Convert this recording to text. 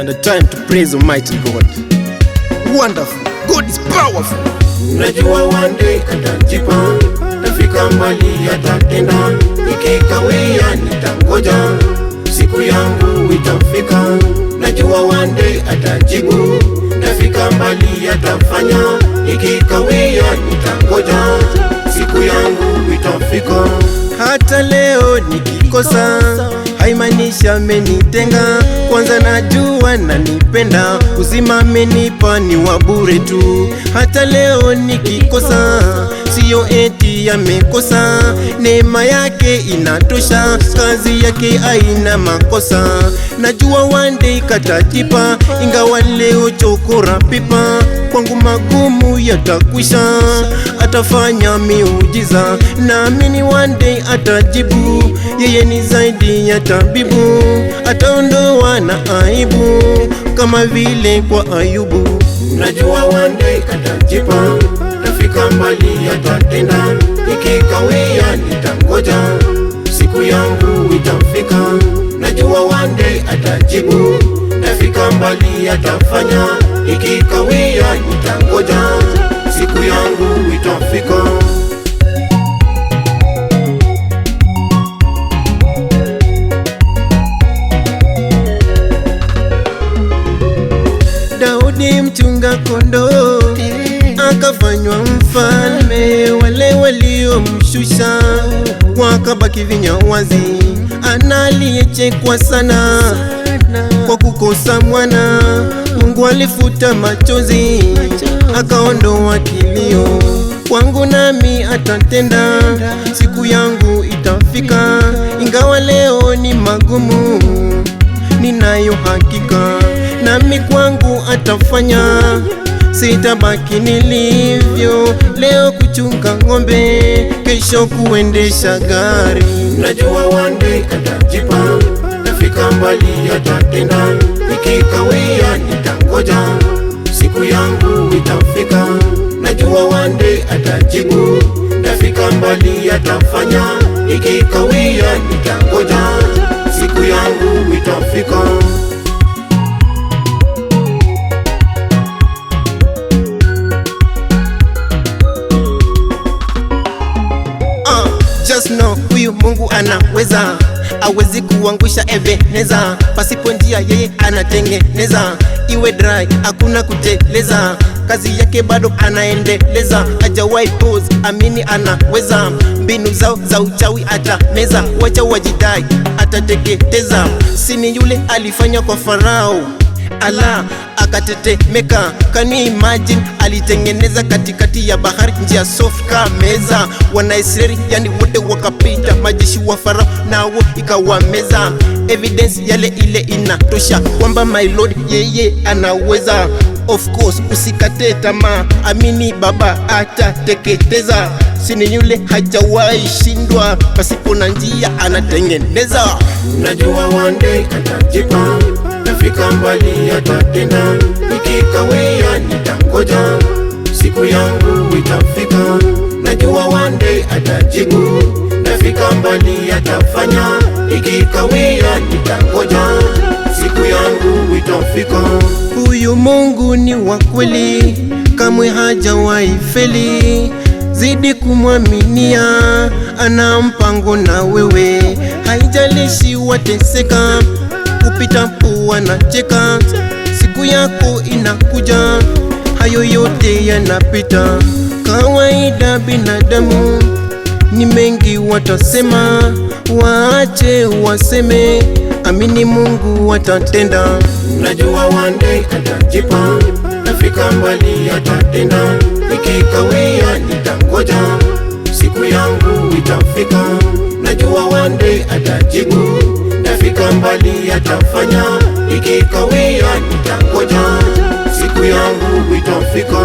and a time to praise Almighty God. Wonderful. God is powerful. Najua one day atajipa, tafika mbali atatenda, ikikawia nitangoja, siku yangu itafika. Najua one day atajibu, tafika mbali atafanya, ikikawia nitangoja, siku yangu itafika. Hata leo nikikosa haimaanisha amenitenga, kwanza najua nanipenda, uzima amenipa ni wa bure tu. Hata leo nikikosa sio eti amekosa, neema yake inatosha, kazi yake haina makosa. Najua one day katajipa, ingawa leo chokora pipa, kwangu magumu yatakwisha, atafanya miujiza. Naamini one day atajibu, yeye ni zaidi ya tabibu, ataondoa na aibu kama vile kwa Ayubu. Najua one day atajipa, tafika mbali atatenda, ikikawia nitangoja, siku yangu itafika. Najua one day atajibu, tafika mbali atafanya, ikikawia nitangoja, siku yangu itafika. Daudi mchunga kondoo akafanywa mfalme, wale waliomshusha wakabaki vinywa wazi. Aliyechekwa sana kwa kukosa mwana, Mungu alifuta machozi akaondoa kilio. Kwangu nami atatenda, siku yangu itafika, ingawa leo ni magumu, ninayo hakika nami kwangu atafanya. Sitabaki nilivyo, leo kuchunga ng'ombe, kesho kuendesha gari. Najua one day atajipa, tafika mbali atatenda, ikikawia nitangoja, siku yangu itafika. Najua one day atajibu, tafika mbali atafanya, ikikawia nitangoja, siku yangu itafika. Just know huyu Mungu anaweza, awezi kuangusha Ebeneza, pasipo njia yeye anatengeneza, iwe dry hakuna kuteleza, kazi yake bado anaendeleza, hajawahi pause, amini anaweza, mbinu zao za uchawi atameza, wacha wajidai atateketeza. Sini yule alifanya kwa Farao, Allah akatetemeka. Can you imagine, alitengeneza katikati ya bahari njia soft kama meza, Wanaisraeli yani wote wakapita, majeshi wa Farao nao ikawameza. Evidence yale ile inatosha kwamba my Lord yeye anaweza. Of course usikate tamaa, amini Baba atateketeza. Sini yule hajawahi shindwa, pasipo na njia anatengeneza. Najua one day atajipa, tafika mbali atatenda, ikikawia nitangoja, siku yangu itafika. Najua one day atajibu, tafika mbali atafanya, ikikawia nitangoja, siku yangu itafika. Huyu Mungu ni wa kweli, kamwe hajawahi feli. Zidi kumwaminia, ana mpango na wewe, haijalishi wateseka, kupita pua na cheka, siku yako inakuja, hayo yote yanapita. Kawaida binadamu ni mengi watasema, waache waseme, amini Mungu atatenda. Najua one day atajipa, tafika mbali atatenda, ikikawia nitangoja, siku yangu itafika. Najua one day atajibu, tafika mbali atafanya, ikikawia nitangoja, siku yangu itafika.